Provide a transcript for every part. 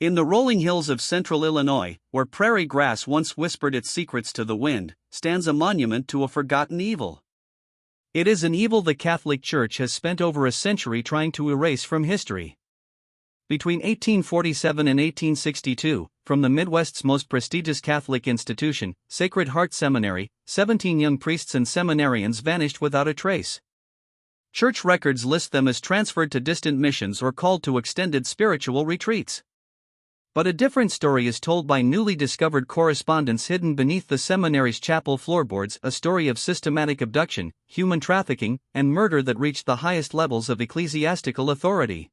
In the rolling hills of central Illinois, where prairie grass once whispered its secrets to the wind, stands a monument to a forgotten evil. It is an evil the Catholic Church has spent over a century trying to erase from history. Between 1847 and 1862, from the Midwest's most prestigious Catholic institution, Sacred Heart Seminary, 17 young priests and seminarians vanished without a trace. Church records list them as transferred to distant missions or called to extended spiritual retreats. But a different story is told by newly discovered correspondence hidden beneath the seminary's chapel floorboards, a story of systematic abduction, human trafficking, and murder that reached the highest levels of ecclesiastical authority.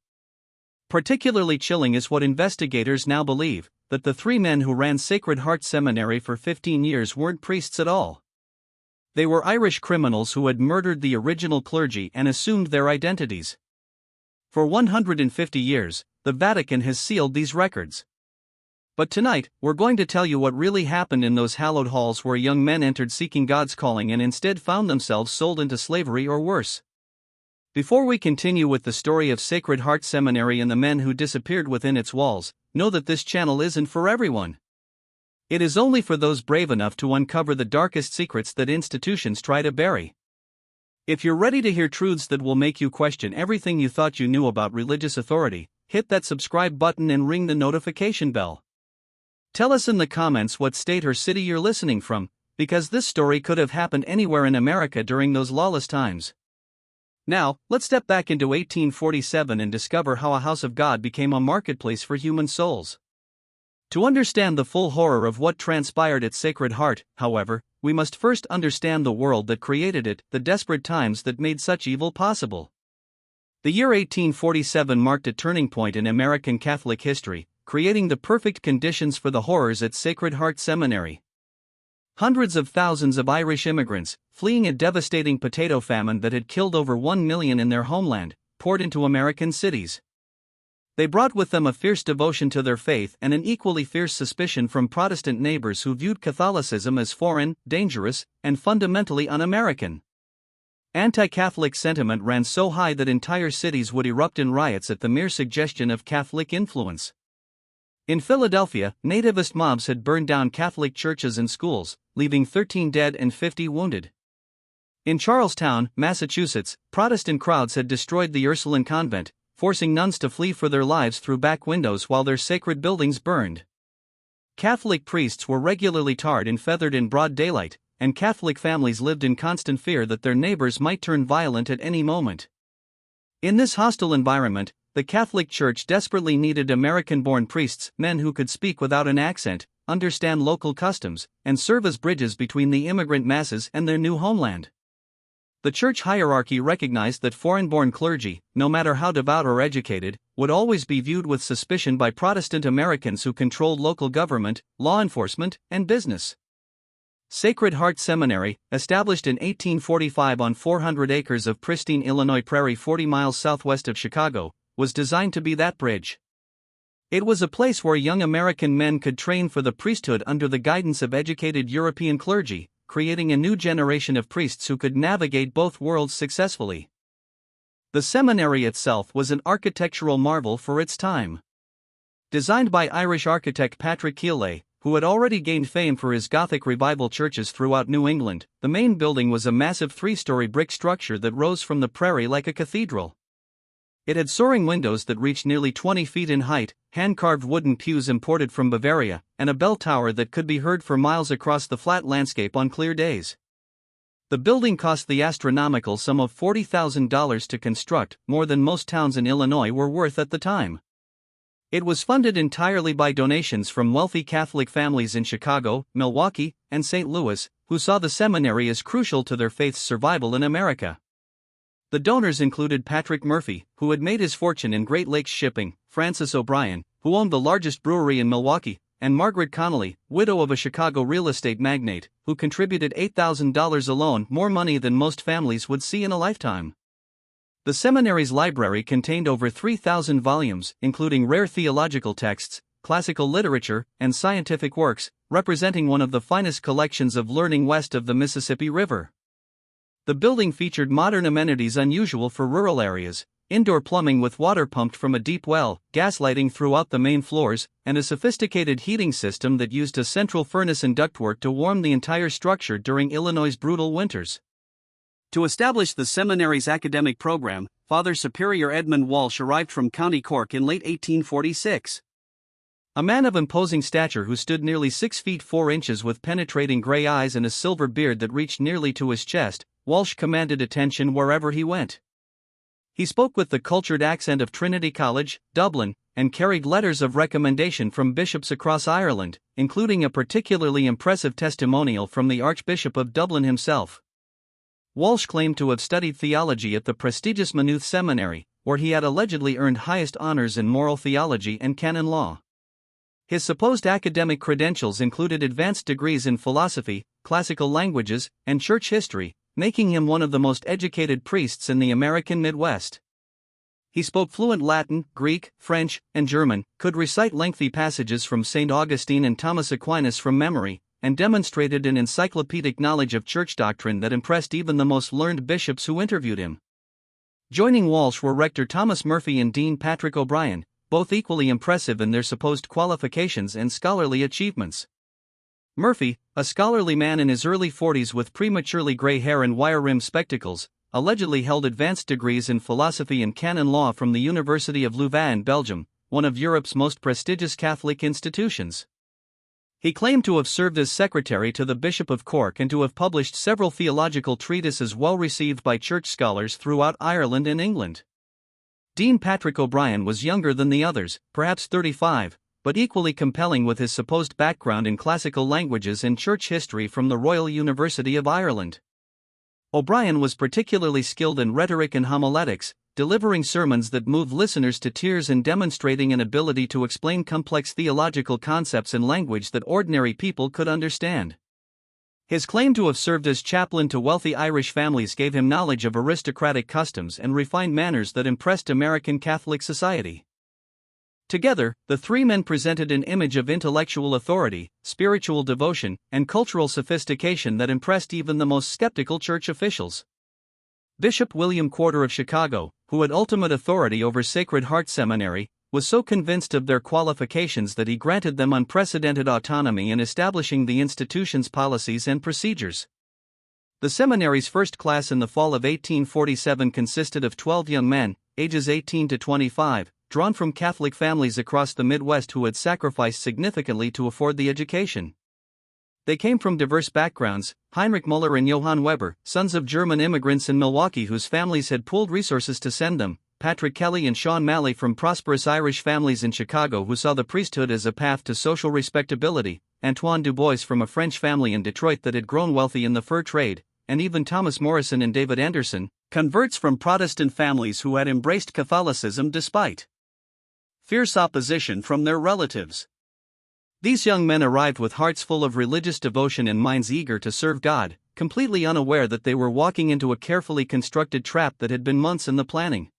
Particularly chilling is what investigators now believe, that the three men who ran Sacred Heart Seminary for 15 years weren't priests at all. They were Irish criminals who had murdered the original clergy and assumed their identities. For 150 years, the Vatican has sealed these records. But tonight, we're going to tell you what really happened in those hallowed halls where young men entered seeking God's calling and instead found themselves sold into slavery or worse. Before we continue with the story of Sacred Heart Seminary and the men who disappeared within its walls, know that this channel isn't for everyone. It is only for those brave enough to uncover the darkest secrets that institutions try to bury. If you're ready to hear truths that will make you question everything you thought you knew about religious authority, hit that subscribe button and ring the notification bell. Tell us in the comments what state or city you're listening from, because this story could have happened anywhere in America during those lawless times. Now, let's step back into 1847 and discover how a house of God became a marketplace for human souls. To understand the full horror of what transpired at Sacred Heart, however, we must first understand the world that created it, the desperate times that made such evil possible. The year 1847 marked a turning point in American Catholic history, creating the perfect conditions for the horrors at Sacred Heart Seminary. Hundreds of thousands of Irish immigrants, fleeing a devastating potato famine that had killed over 1 million in their homeland, poured into American cities. They brought with them a fierce devotion to their faith and an equally fierce suspicion from Protestant neighbors who viewed Catholicism as foreign, dangerous, and fundamentally un-American. Anti-Catholic sentiment ran so high that entire cities would erupt in riots at the mere suggestion of Catholic influence. In Philadelphia, nativist mobs had burned down Catholic churches and schools, leaving 13 dead and 50 wounded. In Charlestown, Massachusetts, Protestant crowds had destroyed the Ursuline convent, forcing nuns to flee for their lives through back windows while their sacred buildings burned. Catholic priests were regularly tarred and feathered in broad daylight, and Catholic families lived in constant fear that their neighbors might turn violent at any moment. In this hostile environment, the Catholic Church desperately needed American-born priests, men who could speak without an accent, understand local customs, and serve as bridges between the immigrant masses and their new homeland. The church hierarchy recognized that foreign-born clergy, no matter how devout or educated, would always be viewed with suspicion by Protestant Americans who controlled local government, law enforcement, and business. Sacred Heart Seminary, established in 1845 on 400 acres of pristine Illinois prairie 40 miles southwest of Chicago, was designed to be that bridge. It was a place where young American men could train for the priesthood under the guidance of educated European clergy, creating a new generation of priests who could navigate both worlds successfully. The seminary itself was an architectural marvel for its time. Designed by Irish architect Patrick Keeley, who had already gained fame for his Gothic revival churches throughout New England, the main building was a massive 3-story brick structure that rose from the prairie like a cathedral. It had soaring windows that reached nearly 20 feet in height, hand-carved wooden pews imported from Bavaria, and a bell tower that could be heard for miles across the flat landscape on clear days. The building cost the astronomical sum of $40,000 to construct, more than most towns in Illinois were worth at the time. It was funded entirely by donations from wealthy Catholic families in Chicago, Milwaukee, and St. Louis, who saw the seminary as crucial to their faith's survival in America. The donors included Patrick Murphy, who had made his fortune in Great Lakes shipping, Francis O'Brien, who owned the largest brewery in Milwaukee, and Margaret Connolly, widow of a Chicago real estate magnate, who contributed $8,000 alone, more money than most families would see in a lifetime. The seminary's library contained over 3,000 volumes, including rare theological texts, classical literature, and scientific works, representing one of the finest collections of learning west of the Mississippi River. The building featured modern amenities unusual for rural areas, indoor plumbing with water pumped from a deep well, gas lighting throughout the main floors, and a sophisticated heating system that used a central furnace and ductwork to warm the entire structure during Illinois' brutal winters. To establish the seminary's academic program, Father Superior Edmund Walsh arrived from County Cork in late 1846. A man of imposing stature who stood nearly 6 feet 4 inches with penetrating gray eyes and a silver beard that reached nearly to his chest, Walsh commanded attention wherever he went. He spoke with the cultured accent of Trinity College, Dublin, and carried letters of recommendation from bishops across Ireland, including a particularly impressive testimonial from the Archbishop of Dublin himself. Walsh claimed to have studied theology at the prestigious Maynooth Seminary, where he had allegedly earned highest honors in moral theology and canon law. His supposed academic credentials included advanced degrees in philosophy, classical languages, and church history, making him one of the most educated priests in the American Midwest. He spoke fluent Latin, Greek, French, and German, could recite lengthy passages from St. Augustine and Thomas Aquinas from memory, and demonstrated an encyclopedic knowledge of church doctrine that impressed even the most learned bishops who interviewed him. Joining Walsh were Rector Thomas Murphy and Dean Patrick O'Brien, both equally impressive in their supposed qualifications and scholarly achievements. Murphy, a scholarly man in his early 40s with prematurely gray hair and wire-rimmed spectacles, allegedly held advanced degrees in philosophy and canon law from the University of Louvain, Belgium, one of Europe's most prestigious Catholic institutions. He claimed to have served as secretary to the Bishop of Cork and to have published several theological treatises well received by church scholars throughout Ireland and England. Dean Patrick O'Brien was younger than the others, perhaps 35, but equally compelling with his supposed background in classical languages and church history from the Royal University of Ireland. O'Brien was particularly skilled in rhetoric and homiletics, delivering sermons that moved listeners to tears and demonstrating an ability to explain complex theological concepts in language that ordinary people could understand. His claim to have served as chaplain to wealthy Irish families gave him knowledge of aristocratic customs and refined manners that impressed American Catholic society. Together, the three men presented an image of intellectual authority, spiritual devotion, and cultural sophistication that impressed even the most skeptical church officials. Bishop William Quarter of Chicago, who had ultimate authority over Sacred Heart Seminary, was so convinced of their qualifications that he granted them unprecedented autonomy in establishing the institution's policies and procedures. The seminary's first class in the fall of 1847 consisted of 12 young men, ages 18 to 25, drawn from Catholic families across the Midwest who had sacrificed significantly to afford the education. They came from diverse backgrounds: Heinrich Müller and Johann Weber, sons of German immigrants in Milwaukee whose families had pooled resources to send them, Patrick Kelly and Sean Malley from prosperous Irish families in Chicago who saw the priesthood as a path to social respectability, Antoine Dubois from a French family in Detroit that had grown wealthy in the fur trade, and even Thomas Morrison and David Anderson, converts from Protestant families who had embraced Catholicism despite fierce opposition from their relatives. These young men arrived with hearts full of religious devotion and minds eager to serve God, completely unaware that they were walking into a carefully constructed trap that had been months in the planning.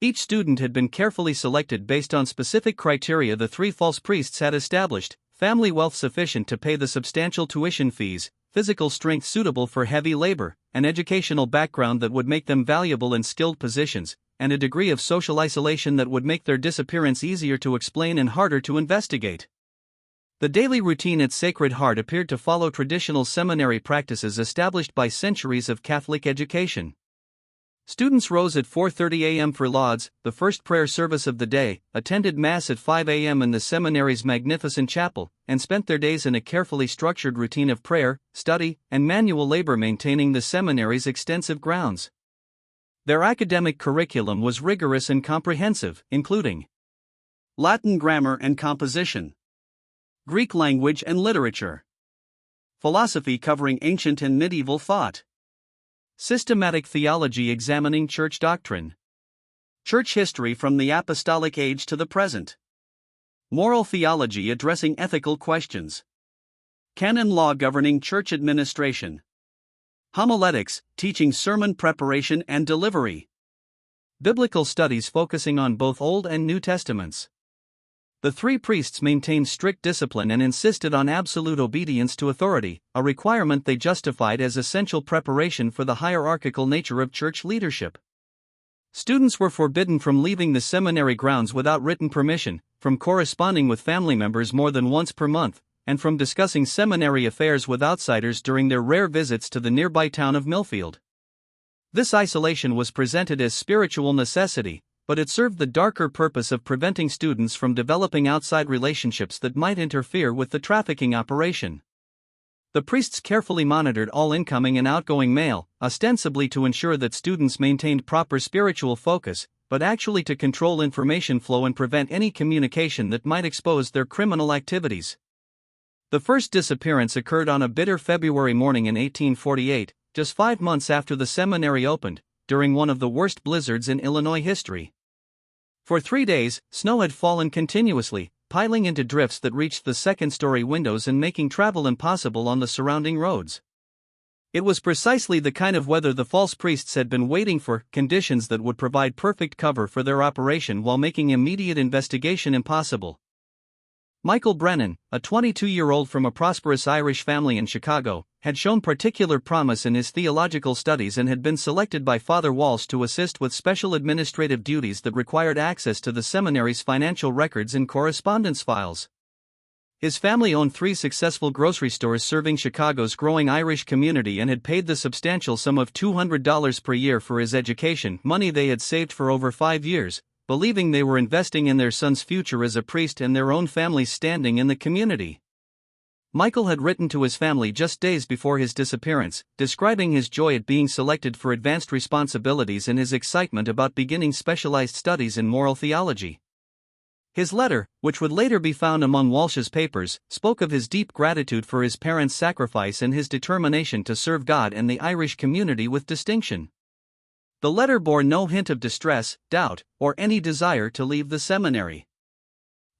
Each student had been carefully selected based on specific criteria the three false priests had established: family wealth sufficient to pay the substantial tuition fees, physical strength suitable for heavy labor, an educational background that would make them valuable in skilled positions, and a degree of social isolation that would make their disappearance easier to explain and harder to investigate. The daily routine at Sacred Heart appeared to follow traditional seminary practices established by centuries of Catholic education. Students rose at 4:30 a.m. for lauds, the first prayer service of the day, attended Mass at 5 a.m. in the seminary's magnificent chapel, and spent their days in a carefully structured routine of prayer, study, and manual labor maintaining the seminary's extensive grounds. Their academic curriculum was rigorous and comprehensive, including Latin grammar and composition, Greek language and literature, philosophy covering ancient and medieval thought, systematic theology examining church doctrine, church history from the apostolic age to the present, moral theology addressing ethical questions, canon law governing church administration, homiletics, teaching sermon preparation and delivery, biblical studies focusing on both Old and New Testaments. The three priests maintained strict discipline and insisted on absolute obedience to authority, a requirement they justified as essential preparation for the hierarchical nature of church leadership. Students were forbidden from leaving the seminary grounds without written permission, from corresponding with family members more than once per month, and from discussing seminary affairs with outsiders during their rare visits to the nearby town of Millfield. This isolation was presented as spiritual necessity, but it served the darker purpose of preventing students from developing outside relationships that might interfere with the trafficking operation. The priests carefully monitored all incoming and outgoing mail, ostensibly to ensure that students maintained proper spiritual focus, but actually to control information flow and prevent any communication that might expose their criminal activities. The first disappearance occurred on a bitter February morning in 1848, just 5 months after the seminary opened, during one of the worst blizzards in Illinois history. For 3 days, snow had fallen continuously, piling into drifts that reached the second-story windows and making travel impossible on the surrounding roads. It was precisely the kind of weather the false priests had been waiting for, conditions that would provide perfect cover for their operation while making immediate investigation impossible. Michael Brennan, a 22-year-old from a prosperous Irish family in Chicago, had shown particular promise in his theological studies and had been selected by Father Walsh to assist with special administrative duties that required access to the seminary's financial records and correspondence files. His family owned 3 successful grocery stores serving Chicago's growing Irish community and had paid the substantial sum of $200 per year for his education, money they had saved for over 5 years, believing they were investing in their son's future as a priest and their own family's standing in the community. Michael had written to his family just days before his disappearance, describing his joy at being selected for advanced responsibilities and his excitement about beginning specialized studies in moral theology. His letter, which would later be found among Walsh's papers, spoke of his deep gratitude for his parents' sacrifice and his determination to serve God and the Irish community with distinction. The letter bore no hint of distress, doubt, or any desire to leave the seminary.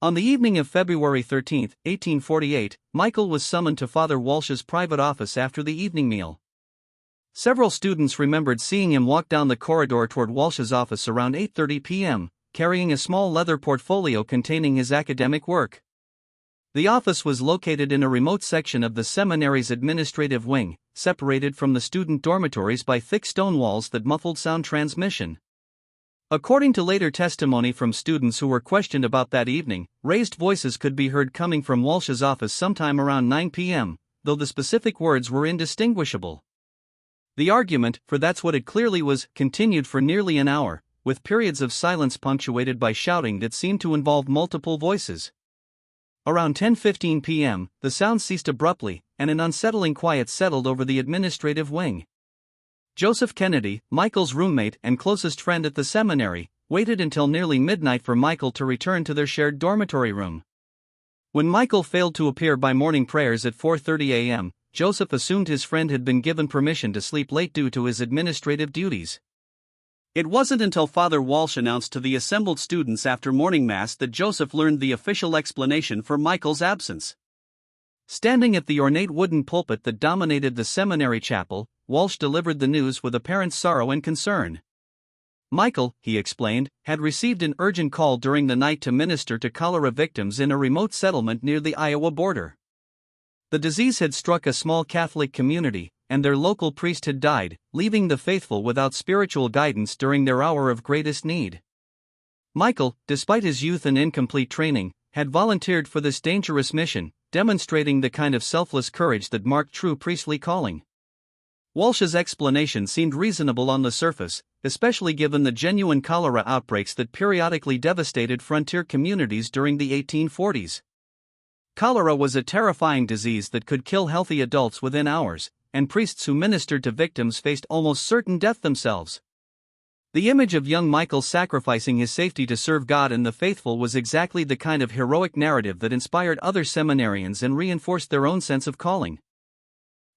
On the evening of February 13, 1848, Michael was summoned to Father Walsh's private office after the evening meal. Several students remembered seeing him walk down the corridor toward Walsh's office around 8:30 p.m., carrying a small leather portfolio containing his academic work. The office was located in a remote section of the seminary's administrative wing, separated from the student dormitories by thick stone walls that muffled sound transmission. According to later testimony from students who were questioned about that evening, raised voices could be heard coming from Walsh's office sometime around 9 p.m., though the specific words were indistinguishable. The argument, for that's what it clearly was, continued for nearly an hour, with periods of silence punctuated by shouting that seemed to involve multiple voices. Around 10:15 p.m., the sound ceased abruptly, and an unsettling quiet settled over the administrative wing. Joseph Kennedy, Michael's roommate and closest friend at the seminary, waited until nearly midnight for Michael to return to their shared dormitory room. When Michael failed to appear by morning prayers at 4:30 a.m., Joseph assumed his friend had been given permission to sleep late due to his administrative duties. It wasn't until Father Walsh announced to the assembled students after morning mass that Joseph learned the official explanation for Michael's absence. Standing at the ornate wooden pulpit that dominated the seminary chapel, Walsh delivered the news with apparent sorrow and concern. Michael, he explained, had received an urgent call during the night to minister to cholera victims in a remote settlement near the Iowa border. The disease had struck a small Catholic community, and their local priest had died, leaving the faithful without spiritual guidance during their hour of greatest need. Michael, despite his youth and incomplete training, had volunteered for this dangerous mission, demonstrating the kind of selfless courage that marked true priestly calling. Walsh's explanation seemed reasonable on the surface, especially given the genuine cholera outbreaks that periodically devastated frontier communities during the 1840s. Cholera was a terrifying disease that could kill healthy adults within hours, and priests who ministered to victims faced almost certain death themselves. The image of young Michael sacrificing his safety to serve God and the faithful was exactly the kind of heroic narrative that inspired other seminarians and reinforced their own sense of calling.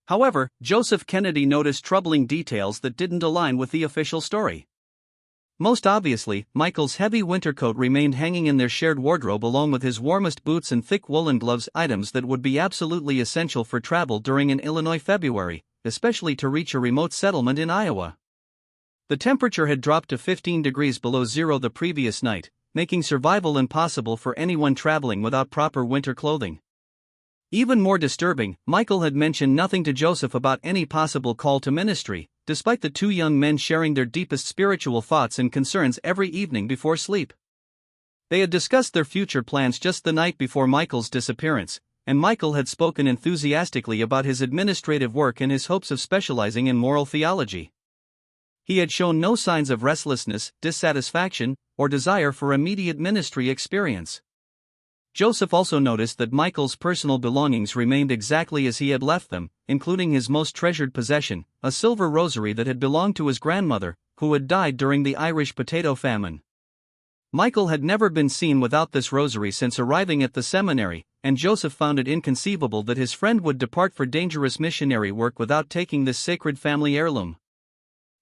However, Joseph Kennedy noticed troubling details that didn't align with the official story. Most obviously, Michael's heavy winter coat remained hanging in their shared wardrobe along with his warmest boots and thick woolen gloves, items that would be absolutely essential for travel during an Illinois February, especially to reach a remote settlement in Iowa. The temperature had dropped to 15 degrees below zero the previous night, making survival impossible for anyone traveling without proper winter clothing. Even more disturbing, Michael had mentioned nothing to Joseph about any possible call to ministry, despite the two young men sharing their deepest spiritual thoughts and concerns every evening before sleep. They had discussed their future plans just the night before Michael's disappearance, and Michael had spoken enthusiastically about his administrative work and his hopes of specializing in moral theology. He had shown no signs of restlessness, dissatisfaction, or desire for immediate ministry experience. Joseph also noticed that Michael's personal belongings remained exactly as he had left them, including his most treasured possession, a silver rosary that had belonged to his grandmother, who had died during the Irish potato famine. Michael had never been seen without this rosary since arriving at the seminary, and Joseph found it inconceivable that his friend would depart for dangerous missionary work without taking this sacred family heirloom.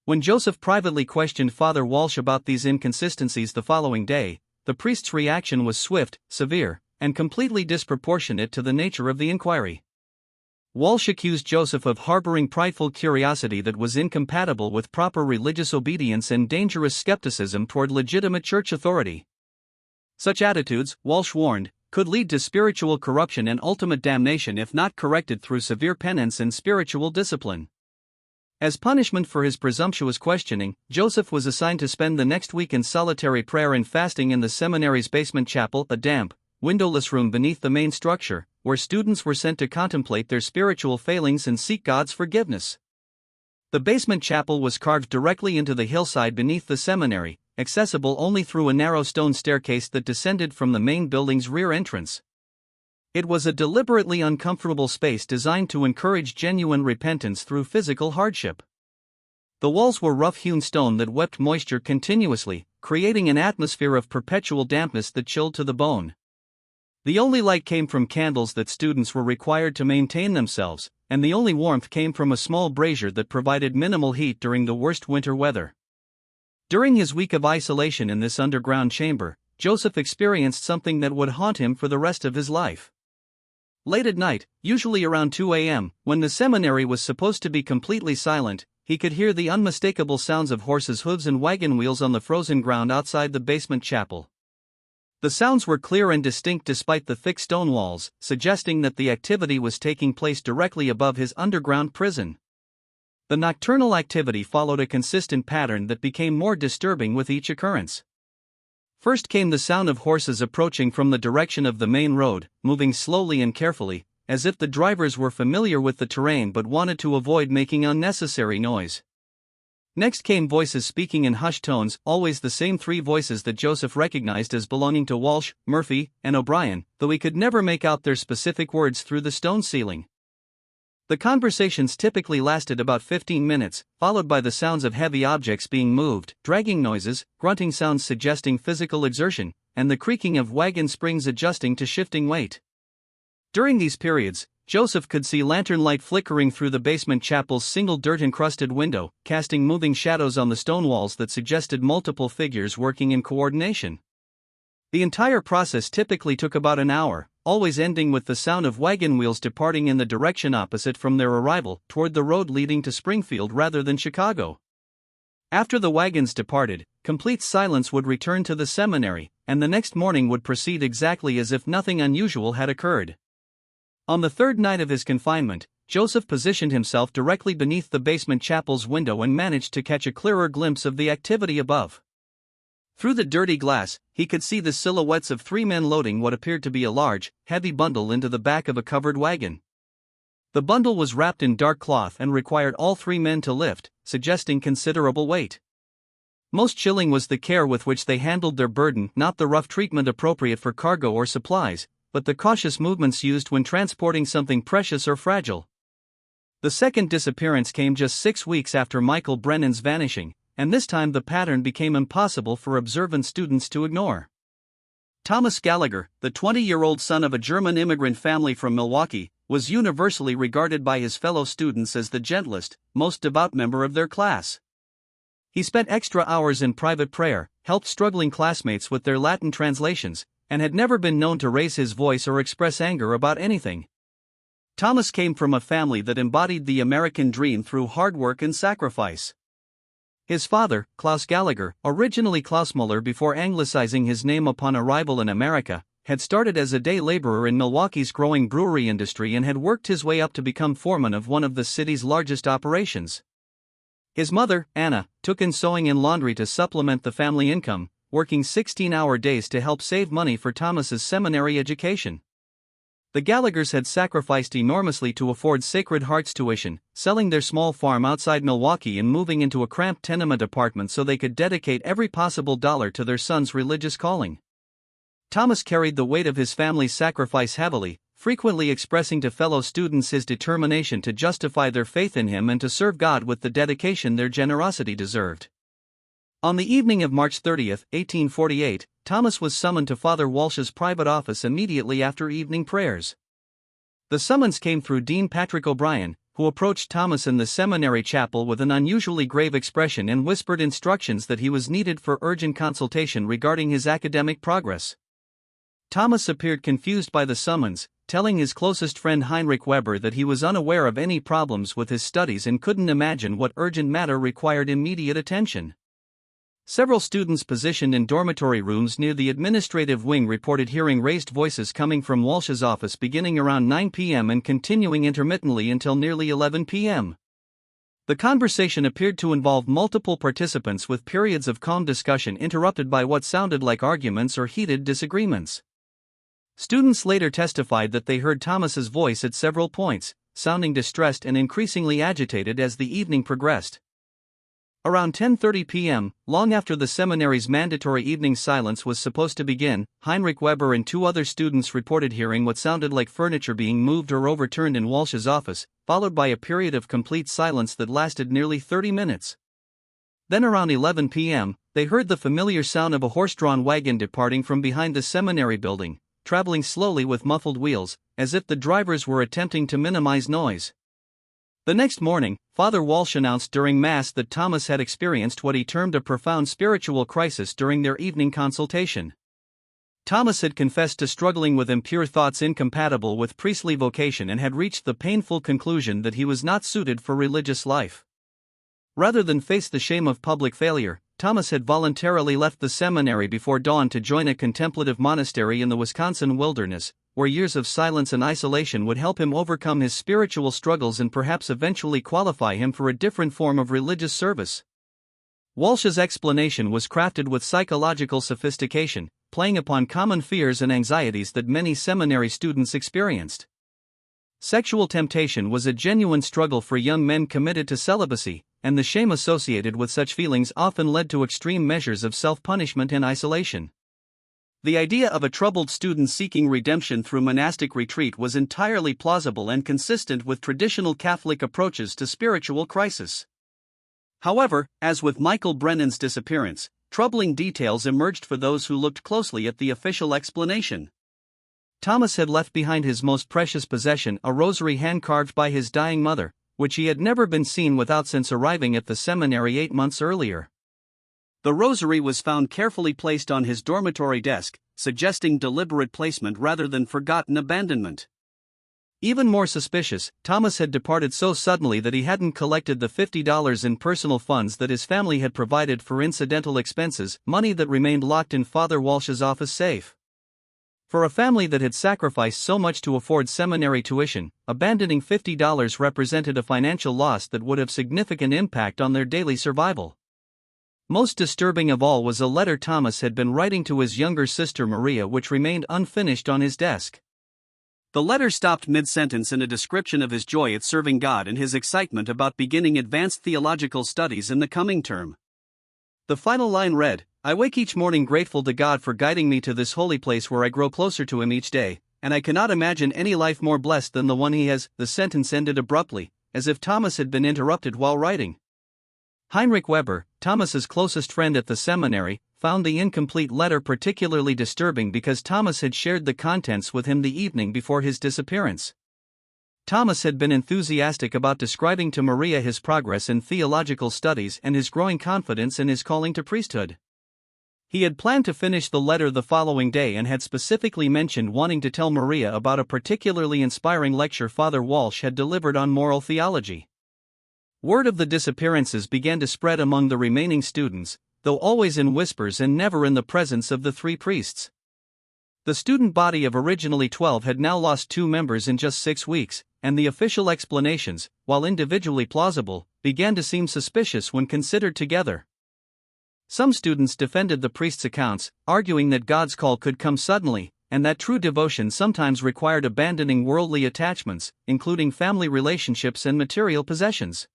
When Joseph privately questioned Father Walsh about these inconsistencies the following day, the priest's reaction was swift, severe, and completely disproportionate to the nature of the inquiry. Walsh accused Joseph of harboring prideful curiosity that was incompatible with proper religious obedience and dangerous skepticism toward legitimate church authority. Such attitudes, Walsh warned, could lead to spiritual corruption and ultimate damnation if not corrected through severe penance and spiritual discipline. As punishment for his presumptuous questioning, Joseph was assigned to spend the next week in solitary prayer and fasting in the seminary's basement chapel, a damp, windowless room beneath the main structure, where students were sent to contemplate their spiritual failings and seek God's forgiveness. The basement chapel was carved directly into the hillside beneath the seminary, accessible only through a narrow stone staircase that descended from the main building's rear entrance. It was a deliberately uncomfortable space designed to encourage genuine repentance through physical hardship. The walls were rough-hewn stone that wept moisture continuously, creating an atmosphere of perpetual dampness that chilled to the bone. The only light came from candles that students were required to maintain themselves, and the only warmth came from a small brazier that provided minimal heat during the worst winter weather. During his week of isolation in this underground chamber, Joseph experienced something that would haunt him for the rest of his life. Late at night, usually around 2 a.m., when the seminary was supposed to be completely silent, he could hear the unmistakable sounds of horses' hooves and wagon wheels on the frozen ground outside the basement chapel. The sounds were clear and distinct despite the thick stone walls, suggesting that the activity was taking place directly above his underground prison. The nocturnal activity followed a consistent pattern that became more disturbing with each occurrence. First came the sound of horses approaching from the direction of the main road, moving slowly and carefully, as if the drivers were familiar with the terrain but wanted to avoid making unnecessary noise. Next came voices speaking in hushed tones, always the same three voices that Joseph recognized as belonging to Walsh, Murphy, and O'Brien, though he could never make out their specific words through the stone ceiling. The conversations typically lasted about 15 minutes, followed by the sounds of heavy objects being moved, dragging noises, grunting sounds suggesting physical exertion, and the creaking of wagon springs adjusting to shifting weight. During these periods, Joseph could see lantern light flickering through the basement chapel's single dirt-encrusted window, casting moving shadows on the stone walls that suggested multiple figures working in coordination. The entire process typically took about an hour, always ending with the sound of wagon wheels departing in the direction opposite from their arrival, toward the road leading to Springfield rather than Chicago. After the wagons departed, complete silence would return to the seminary, and the next morning would proceed exactly as if nothing unusual had occurred. On the third night of his confinement, Joseph positioned himself directly beneath the basement chapel's window and managed to catch a clearer glimpse of the activity above. Through the dirty glass, he could see the silhouettes of three men loading what appeared to be a large, heavy bundle into the back of a covered wagon. The bundle was wrapped in dark cloth and required all three men to lift, suggesting considerable weight. Most chilling was the care with which they handled their burden, not the rough treatment appropriate for cargo or supplies, but the cautious movements used when transporting something precious or fragile. The second disappearance came just 6 weeks after Michael Brennan's vanishing, and this time the pattern became impossible for observant students to ignore. Thomas Gallagher, the 20-year-old son of a German immigrant family from Milwaukee, was universally regarded by his fellow students as the gentlest, most devout member of their class. He spent extra hours in private prayer, helped struggling classmates with their Latin translations, and had never been known to raise his voice or express anger about anything. Thomas came from a family that embodied the American dream through hard work and sacrifice. His father, Klaus Gallagher, originally Klaus Muller before anglicizing his name upon arrival in America, had started as a day laborer in Milwaukee's growing brewery industry and had worked his way up to become foreman of one of the city's largest operations. His mother, Anna, took in sewing and laundry to supplement the family income, working 16-hour days to help save money for Thomas's seminary education. The Gallaghers had sacrificed enormously to afford Sacred Heart's tuition, selling their small farm outside Milwaukee and moving into a cramped tenement apartment so they could dedicate every possible dollar to their son's religious calling. Thomas carried the weight of his family's sacrifice heavily, frequently expressing to fellow students his determination to justify their faith in him and to serve God with the dedication their generosity deserved. On the evening of March 30, 1848, Thomas was summoned to Father Walsh's private office immediately after evening prayers. The summons came through Dean Patrick O'Brien, who approached Thomas in the seminary chapel with an unusually grave expression and whispered instructions that he was needed for urgent consultation regarding his academic progress. Thomas appeared confused by the summons, telling his closest friend Heinrich Weber that he was unaware of any problems with his studies and couldn't imagine what urgent matter required immediate attention. Several students positioned in dormitory rooms near the administrative wing reported hearing raised voices coming from Walsh's office beginning around 9 p.m. and continuing intermittently until nearly 11 p.m. The conversation appeared to involve multiple participants with periods of calm discussion interrupted by what sounded like arguments or heated disagreements. Students later testified that they heard Thomas's voice at several points, sounding distressed and increasingly agitated as the evening progressed. Around 10:30 p.m., long after the seminary's mandatory evening silence was supposed to begin, Heinrich Weber and two other students reported hearing what sounded like furniture being moved or overturned in Walsh's office, followed by a period of complete silence that lasted nearly 30 minutes. Then around 11 p.m., they heard the familiar sound of a horse-drawn wagon departing from behind the seminary building, traveling slowly with muffled wheels, as if the drivers were attempting to minimize noise. The next morning, Father Walsh announced during Mass that Thomas had experienced what he termed a profound spiritual crisis during their evening consultation. Thomas had confessed to struggling with impure thoughts incompatible with priestly vocation and had reached the painful conclusion that he was not suited for religious life. Rather than face the shame of public failure, Thomas had voluntarily left the seminary before dawn to join a contemplative monastery in the Wisconsin wilderness, where years of silence and isolation would help him overcome his spiritual struggles and perhaps eventually qualify him for a different form of religious service. Walsh's explanation was crafted with psychological sophistication, playing upon common fears and anxieties that many seminary students experienced. Sexual temptation was a genuine struggle for young men committed to celibacy, and the shame associated with such feelings often led to extreme measures of self-punishment and isolation. The idea of a troubled student seeking redemption through monastic retreat was entirely plausible and consistent with traditional Catholic approaches to spiritual crisis. However, as with Michael Brennan's disappearance, troubling details emerged for those who looked closely at the official explanation. Thomas had left behind his most precious possession, a rosary hand-carved by his dying mother, which he had never been seen without since arriving at the seminary 8 months earlier. The rosary was found carefully placed on his dormitory desk, suggesting deliberate placement rather than forgotten abandonment. Even more suspicious, Thomas had departed so suddenly that he hadn't collected the $50 in personal funds that his family had provided for incidental expenses, money that remained locked in Father Walsh's office safe. For a family that had sacrificed so much to afford seminary tuition, abandoning $50 represented a financial loss that would have significant impact on their daily survival. Most disturbing of all was a letter Thomas had been writing to his younger sister Maria, which remained unfinished on his desk. The letter stopped mid-sentence in a description of his joy at serving God and his excitement about beginning advanced theological studies in the coming term. The final line read, "I wake each morning grateful to God for guiding me to this holy place where I grow closer to Him each day, and I cannot imagine any life more blessed than the one He has." The sentence ended abruptly, as if Thomas had been interrupted while writing. Heinrich Weber, Thomas's closest friend at the seminary, found the incomplete letter particularly disturbing because Thomas had shared the contents with him the evening before his disappearance. Thomas had been enthusiastic about describing to Maria his progress in theological studies and his growing confidence in his calling to priesthood. He had planned to finish the letter the following day and had specifically mentioned wanting to tell Maria about a particularly inspiring lecture Father Walsh had delivered on moral theology. Word of the disappearances began to spread among the remaining students, though always in whispers and never in the presence of the three priests. The student body of originally 12 had now lost 2 members in just 6 weeks, and the official explanations, while individually plausible, began to seem suspicious when considered together. Some students defended the priest's accounts, arguing that God's call could come suddenly, and that true devotion sometimes required abandoning worldly attachments, including family relationships and material possessions.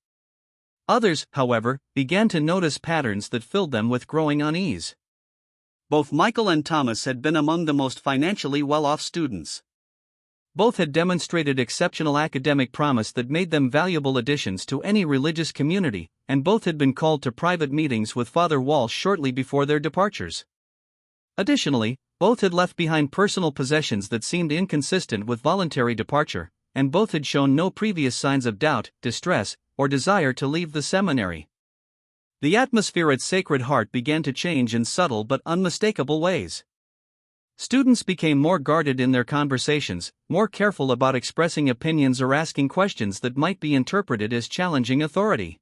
Others, however, began to notice patterns that filled them with growing unease. Both Michael and Thomas had been among the most financially well-off students. Both had demonstrated exceptional academic promise that made them valuable additions to any religious community, and both had been called to private meetings with Father Walsh shortly before their departures. Additionally, both had left behind personal possessions that seemed inconsistent with voluntary departure, and both had shown no previous signs of doubt, distress, or desire to leave the seminary. The atmosphere at Sacred Heart began to change in subtle but unmistakable ways. Students became more guarded in their conversations, more careful about expressing opinions or asking questions that might be interpreted as challenging authority.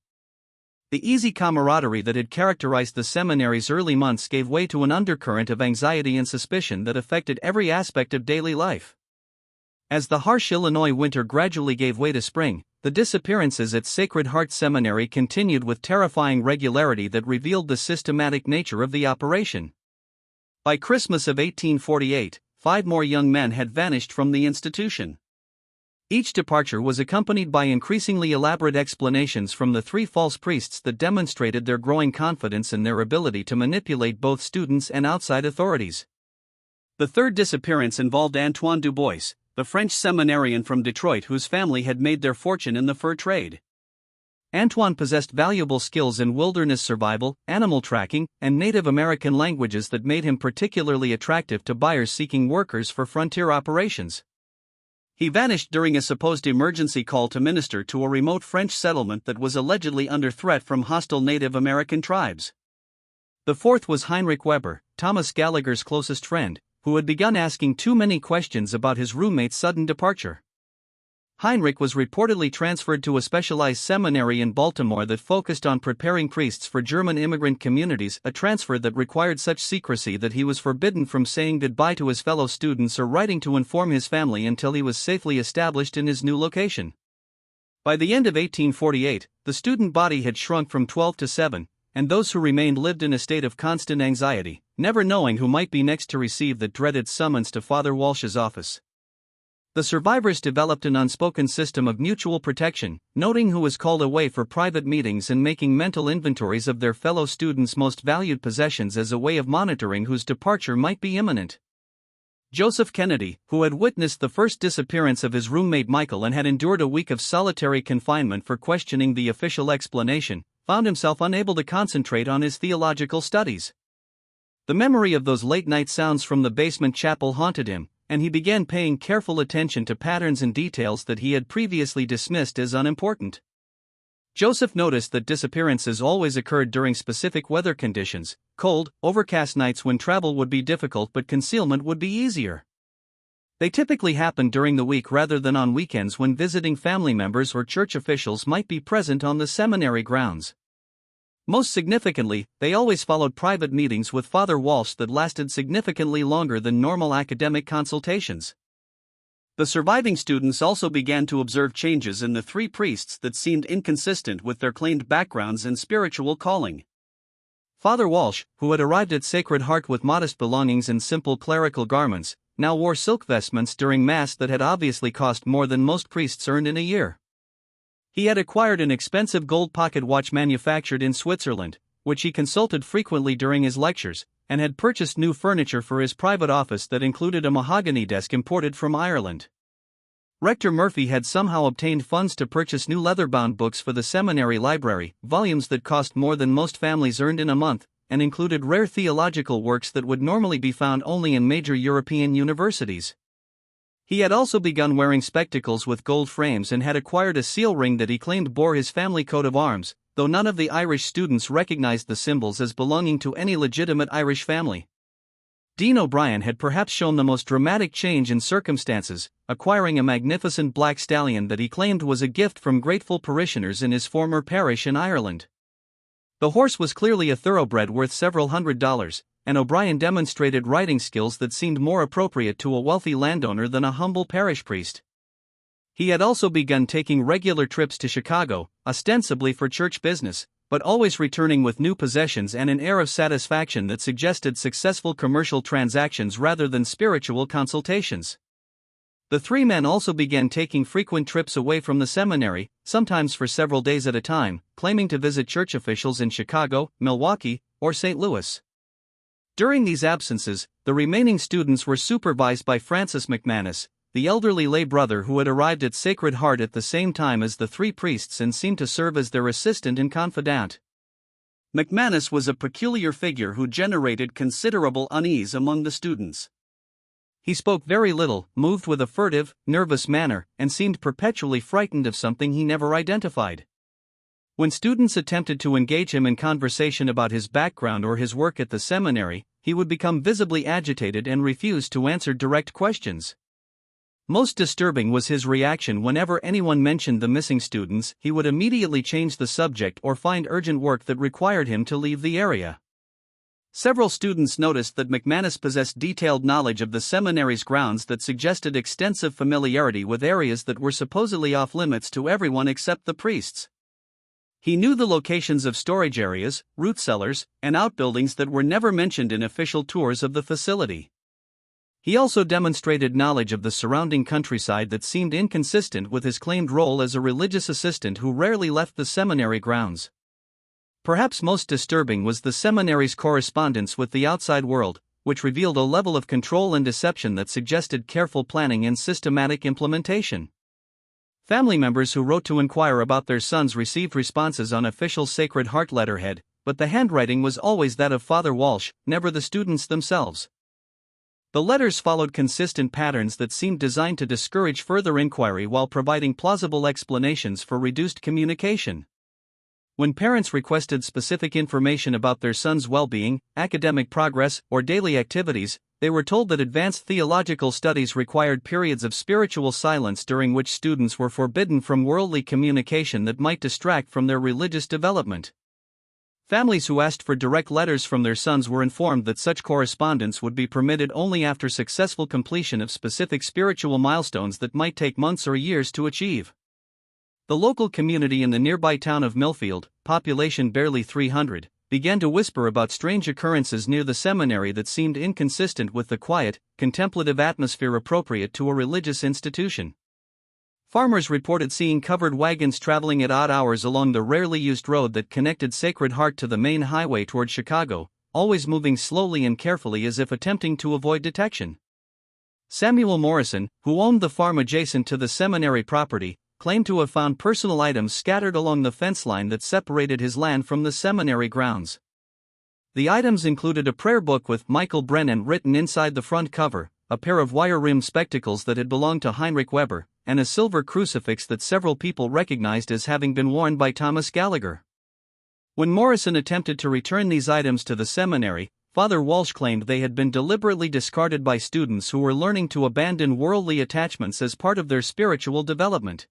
The easy camaraderie that had characterized the seminary's early months gave way to an undercurrent of anxiety and suspicion that affected every aspect of daily life. As the harsh Illinois winter gradually gave way to spring, the disappearances at Sacred Heart Seminary continued with terrifying regularity that revealed the systematic nature of the operation. By Christmas of 1848, 5 more young men had vanished from the institution. Each departure was accompanied by increasingly elaborate explanations from the 3 false priests that demonstrated their growing confidence in their ability to manipulate both students and outside authorities. The third disappearance involved Antoine Dubois, the French seminarian from Detroit whose family had made their fortune in the fur trade. Antoine possessed valuable skills in wilderness survival, animal tracking, and Native American languages that made him particularly attractive to buyers seeking workers for frontier operations. He vanished during a supposed emergency call to minister to a remote French settlement that was allegedly under threat from hostile Native American tribes. The fourth was Heinrich Weber, Thomas Gallagher's closest friend, who had begun asking too many questions about his roommate's sudden departure. Heinrich was reportedly transferred to a specialized seminary in Baltimore that focused on preparing priests for German immigrant communities, a transfer that required such secrecy that he was forbidden from saying goodbye to his fellow students or writing to inform his family until he was safely established in his new location. By the end of 1848, the student body had shrunk from 12 to 7, and those who remained lived in a state of constant anxiety, never knowing who might be next to receive the dreaded summons to Father Walsh's office. The survivors developed an unspoken system of mutual protection, noting who was called away for private meetings and making mental inventories of their fellow students' most valued possessions as a way of monitoring whose departure might be imminent. Joseph Kennedy, who had witnessed the first disappearance of his roommate Michael and had endured a week of solitary confinement for questioning the official explanation, found himself unable to concentrate on his theological studies. The memory of those late-night sounds from the basement chapel haunted him, and he began paying careful attention to patterns and details that he had previously dismissed as unimportant. Joseph noticed that disappearances always occurred during specific weather conditions: cold, overcast nights when travel would be difficult but concealment would be easier. They typically happened during the week rather than on weekends when visiting family members or church officials might be present on the seminary grounds. Most significantly, they always followed private meetings with Father Walsh that lasted significantly longer than normal academic consultations. The surviving students also began to observe changes in the 3 priests that seemed inconsistent with their claimed backgrounds and spiritual calling. Father Walsh, who had arrived at Sacred Heart with modest belongings and simple clerical garments, now wore silk vestments during Mass that had obviously cost more than most priests earned in a year. He had acquired an expensive gold pocket watch manufactured in Switzerland, which he consulted frequently during his lectures, and had purchased new furniture for his private office that included a mahogany desk imported from Ireland. Rector Murphy had somehow obtained funds to purchase new leather-bound books for the seminary library, volumes that cost more than most families earned in a month, and included rare theological works that would normally be found only in major European universities. He had also begun wearing spectacles with gold frames and had acquired a seal ring that he claimed bore his family coat of arms, though none of the Irish students recognized the symbols as belonging to any legitimate Irish family. Dean O'Brien had perhaps shown the most dramatic change in circumstances, acquiring a magnificent black stallion that he claimed was a gift from grateful parishioners in his former parish in Ireland. The horse was clearly a thoroughbred worth several $100s, and O'Brien demonstrated writing skills that seemed more appropriate to a wealthy landowner than a humble parish priest. He had also begun taking regular trips to Chicago, ostensibly for church business, but always returning with new possessions and an air of satisfaction that suggested successful commercial transactions rather than spiritual consultations. The three men also began taking frequent trips away from the seminary, sometimes for several days at a time, claiming to visit church officials in Chicago, Milwaukee, or St. Louis. During these absences, the remaining students were supervised by Francis McManus, the elderly lay brother who had arrived at Sacred Heart at the same time as the three priests and seemed to serve as their assistant and confidant. McManus was a peculiar figure who generated considerable unease among the students. He spoke very little, moved with a furtive, nervous manner, and seemed perpetually frightened of something he never identified. When students attempted to engage him in conversation about his background or his work at the seminary, he would become visibly agitated and refuse to answer direct questions. Most disturbing was his reaction whenever anyone mentioned the missing students. He would immediately change the subject or find urgent work that required him to leave the area. Several students noticed that McManus possessed detailed knowledge of the seminary's grounds that suggested extensive familiarity with areas that were supposedly off-limits to everyone except the priests. He knew the locations of storage areas, root cellars, and outbuildings that were never mentioned in official tours of the facility. He also demonstrated knowledge of the surrounding countryside that seemed inconsistent with his claimed role as a religious assistant who rarely left the seminary grounds. Perhaps most disturbing was the seminary's correspondence with the outside world, which revealed a level of control and deception that suggested careful planning and systematic implementation. Family members who wrote to inquire about their sons received responses on official Sacred Heart letterhead, but the handwriting was always that of Father Walsh, never the students themselves. The letters followed consistent patterns that seemed designed to discourage further inquiry while providing plausible explanations for reduced communication. When parents requested specific information about their son's well-being, academic progress, or daily activities, they were told that advanced theological studies required periods of spiritual silence during which students were forbidden from worldly communication that might distract from their religious development. Families who asked for direct letters from their sons were informed that such correspondence would be permitted only after successful completion of specific spiritual milestones that might take months or years to achieve. The local community in the nearby town of Millfield, population barely 300, began to whisper about strange occurrences near the seminary that seemed inconsistent with the quiet, contemplative atmosphere appropriate to a religious institution. Farmers reported seeing covered wagons traveling at odd hours along the rarely used road that connected Sacred Heart to the main highway toward Chicago, always moving slowly and carefully as if attempting to avoid detection. Samuel Morrison, who owned the farm adjacent to the seminary property, claimed to have found personal items scattered along the fence line that separated his land from the seminary grounds. The items included a prayer book with Michael Brennan written inside the front cover, a pair of wire-rimmed spectacles that had belonged to Heinrich Weber, and a silver crucifix that several people recognized as having been worn by Thomas Gallagher. When Morrison attempted to return these items to the seminary, Father Walsh claimed they had been deliberately discarded by students who were learning to abandon worldly attachments as part of their spiritual development.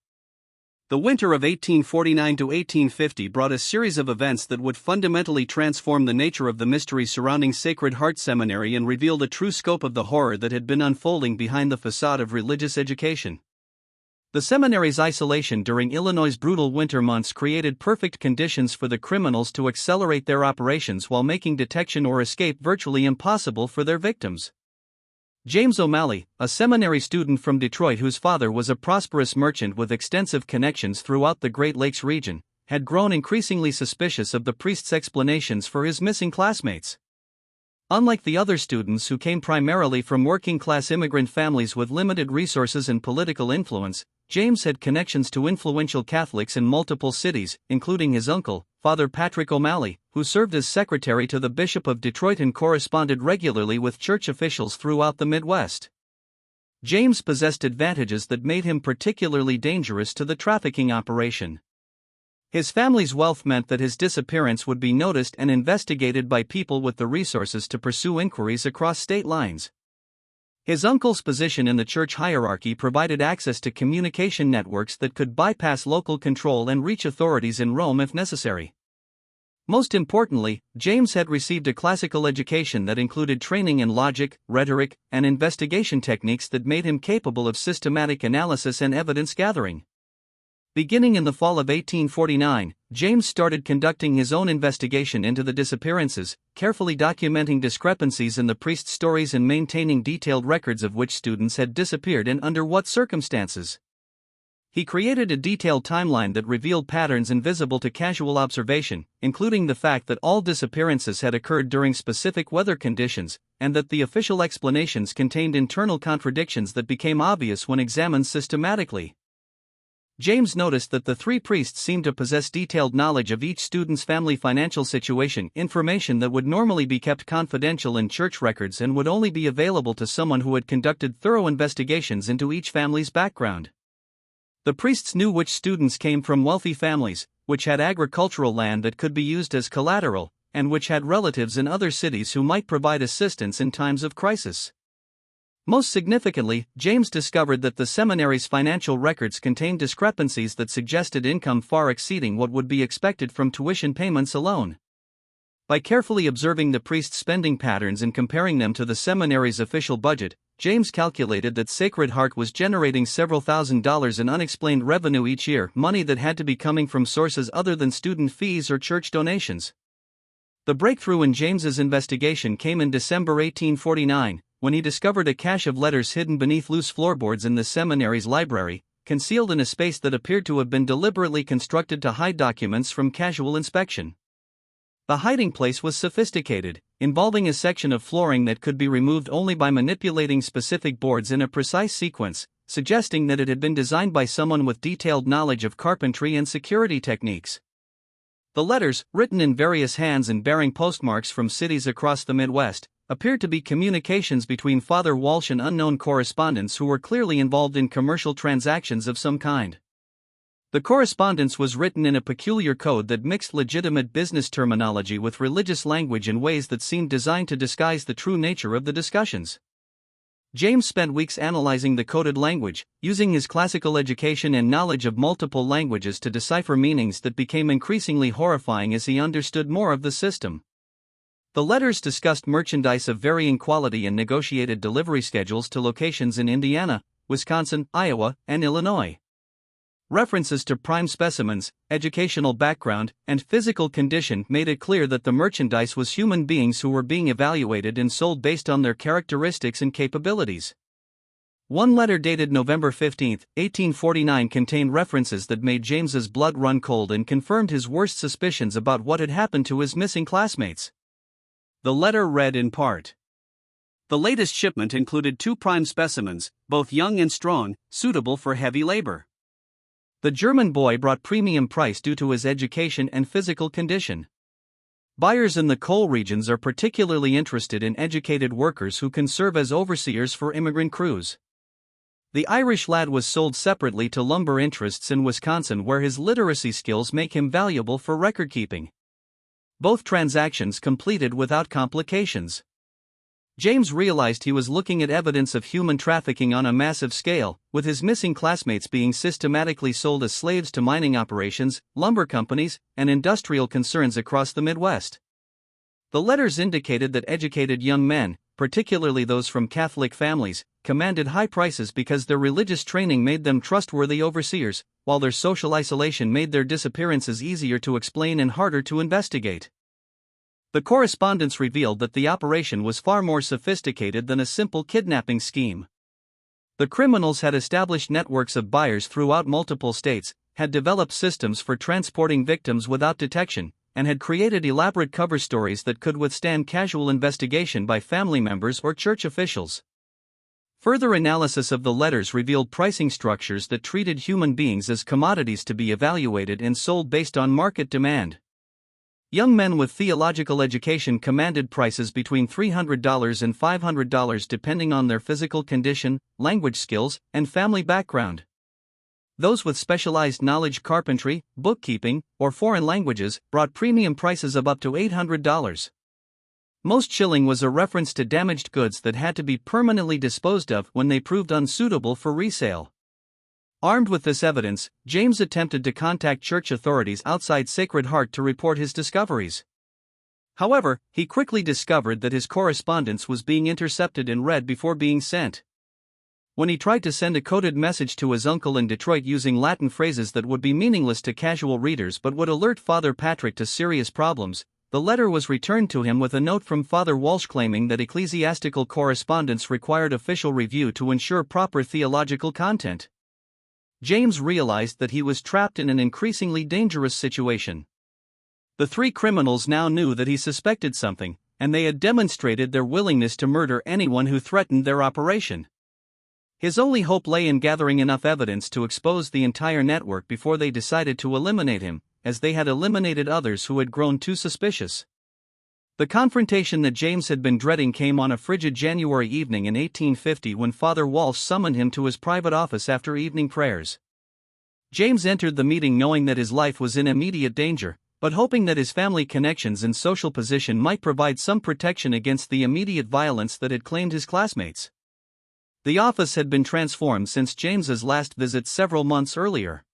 The winter of 1849 to 1850 brought a series of events that would fundamentally transform the nature of the mystery surrounding Sacred Heart Seminary and reveal the true scope of the horror that had been unfolding behind the facade of religious education. The seminary's isolation during Illinois' brutal winter months created perfect conditions for the criminals to accelerate their operations while making detection or escape virtually impossible for their victims. James O'Malley, a seminary student from Detroit whose father was a prosperous merchant with extensive connections throughout the Great Lakes region, had grown increasingly suspicious of the priest's explanations for his missing classmates. Unlike the other students who came primarily from working-class immigrant families with limited resources and political influence, James had connections to influential Catholics in multiple cities, including his uncle, Father Patrick O'Malley, who served as secretary to the Bishop of Detroit and corresponded regularly with church officials throughout the Midwest. James possessed advantages that made him particularly dangerous to the trafficking operation. His family's wealth meant that his disappearance would be noticed and investigated by people with the resources to pursue inquiries across state lines. His uncle's position in the church hierarchy provided access to communication networks that could bypass local control and reach authorities in Rome if necessary. Most importantly, James had received a classical education that included training in logic, rhetoric, and investigation techniques that made him capable of systematic analysis and evidence gathering. Beginning in the fall of 1849, James started conducting his own investigation into the disappearances, carefully documenting discrepancies in the priest's stories and maintaining detailed records of which students had disappeared and under what circumstances. He created a detailed timeline that revealed patterns invisible to casual observation, including the fact that all disappearances had occurred during specific weather conditions, and that the official explanations contained internal contradictions that became obvious when examined systematically. James noticed that the three priests seemed to possess detailed knowledge of each student's family financial situation, information that would normally be kept confidential in church records and would only be available to someone who had conducted thorough investigations into each family's background. The priests knew which students came from wealthy families, which had agricultural land that could be used as collateral, and which had relatives in other cities who might provide assistance in times of crisis. Most significantly, James discovered that the seminary's financial records contained discrepancies that suggested income far exceeding what would be expected from tuition payments alone. By carefully observing the priests' spending patterns and comparing them to the seminary's official budget, James calculated that Sacred Heart was generating several $1,000s in unexplained revenue each year, money that had to be coming from sources other than student fees or church donations. The breakthrough in James's investigation came in December 1849, when he discovered a cache of letters hidden beneath loose floorboards in the seminary's library, concealed in a space that appeared to have been deliberately constructed to hide documents from casual inspection. The hiding place was sophisticated, involving a section of flooring that could be removed only by manipulating specific boards in a precise sequence, suggesting that it had been designed by someone with detailed knowledge of carpentry and security techniques. The letters, written in various hands and bearing postmarks from cities across the Midwest, appeared to be communications between Father Walsh and unknown correspondents who were clearly involved in commercial transactions of some kind. The correspondence was written in a peculiar code that mixed legitimate business terminology with religious language in ways that seemed designed to disguise the true nature of the discussions. James spent weeks analyzing the coded language, using his classical education and knowledge of multiple languages to decipher meanings that became increasingly horrifying as he understood more of the system. The letters discussed merchandise of varying quality and negotiated delivery schedules to locations in Indiana, Wisconsin, Iowa, and Illinois. References to prime specimens, educational background, and physical condition made it clear that the merchandise was human beings who were being evaluated and sold based on their characteristics and capabilities. One letter dated November 15, 1849 contained references that made James's blood run cold and confirmed his worst suspicions about what had happened to his missing classmates. The letter read in part: "The latest shipment included 2 prime specimens, both young and strong, suitable for heavy labor. The German boy brought premium price due to his education and physical condition. Buyers in the coal regions are particularly interested in educated workers who can serve as overseers for immigrant crews. The Irish lad was sold separately to lumber interests in Wisconsin, where his literacy skills make him valuable for record keeping. Both transactions completed without complications." James realized he was looking at evidence of human trafficking on a massive scale, with his missing classmates being systematically sold as slaves to mining operations, lumber companies, and industrial concerns across the Midwest. The letters indicated that educated young men, particularly those from Catholic families, commanded high prices because their religious training made them trustworthy overseers, while their social isolation made their disappearances easier to explain and harder to investigate. The correspondence revealed that the operation was far more sophisticated than a simple kidnapping scheme. The criminals had established networks of buyers throughout multiple states, had developed systems for transporting victims without detection, and had created elaborate cover stories that could withstand casual investigation by family members or church officials. Further analysis of the letters revealed pricing structures that treated human beings as commodities to be evaluated and sold based on market demand. Young men with theological education commanded prices between $300 and $500 depending on their physical condition, language skills, and family background. Those with specialized knowledge, carpentry, bookkeeping, or foreign languages, brought premium prices of up to $800. Most chilling was a reference to damaged goods that had to be permanently disposed of when they proved unsuitable for resale. Armed with this evidence, James attempted to contact church authorities outside Sacred Heart to report his discoveries. However, he quickly discovered that his correspondence was being intercepted and read before being sent. When he tried to send a coded message to his uncle in Detroit using Latin phrases that would be meaningless to casual readers but would alert Father Patrick to serious problems, the letter was returned to him with a note from Father Walsh claiming that ecclesiastical correspondence required official review to ensure proper theological content. James realized that he was trapped in an increasingly dangerous situation. The three criminals now knew that he suspected something, and they had demonstrated their willingness to murder anyone who threatened their operation. His only hope lay in gathering enough evidence to expose the entire network before they decided to eliminate him, as they had eliminated others who had grown too suspicious. The confrontation that James had been dreading came on a frigid January evening in 1850 when Father Walsh summoned him to his private office after evening prayers. James entered the meeting knowing that his life was in immediate danger, but hoping that his family connections and social position might provide some protection against the immediate violence that had claimed his classmates. The office had been transformed since James's last visit several months earlier.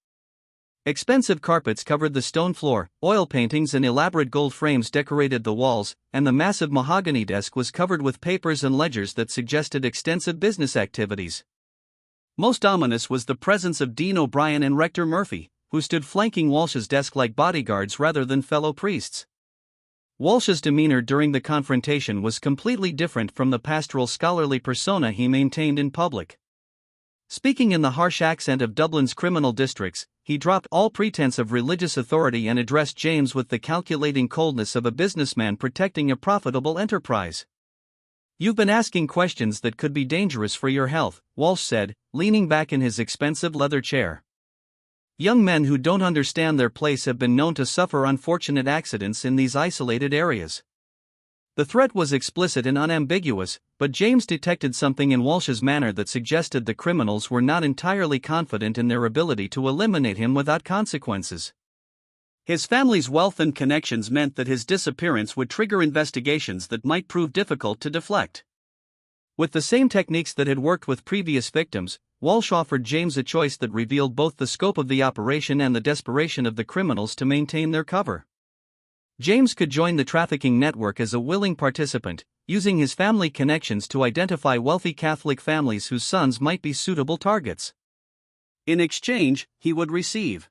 Expensive carpets covered the stone floor, oil paintings and elaborate gold frames decorated the walls, and the massive mahogany desk was covered with papers and ledgers that suggested extensive business activities. Most ominous was the presence of Dean O'Brien and Rector Murphy, who stood flanking Walsh's desk like bodyguards rather than fellow priests. Walsh's demeanor during the confrontation was completely different from the pastoral scholarly persona he maintained in public. Speaking in the harsh accent of Dublin's criminal districts, he dropped all pretense of religious authority and addressed James with the calculating coldness of a businessman protecting a profitable enterprise. "You've been asking questions that could be dangerous for your health," Walsh said, leaning back in his expensive leather chair. "Young men who don't understand their place have been known to suffer unfortunate accidents in these isolated areas." The threat was explicit and unambiguous, but James detected something in Walsh's manner that suggested the criminals were not entirely confident in their ability to eliminate him without consequences. His family's wealth and connections meant that his disappearance would trigger investigations that might prove difficult to deflect. With the same techniques that had worked with previous victims, Walsh offered James a choice that revealed both the scope of the operation and the desperation of the criminals to maintain their cover. James could join the trafficking network as a willing participant, using his family connections to identify wealthy Catholic families whose sons might be suitable targets. In exchange, he would receive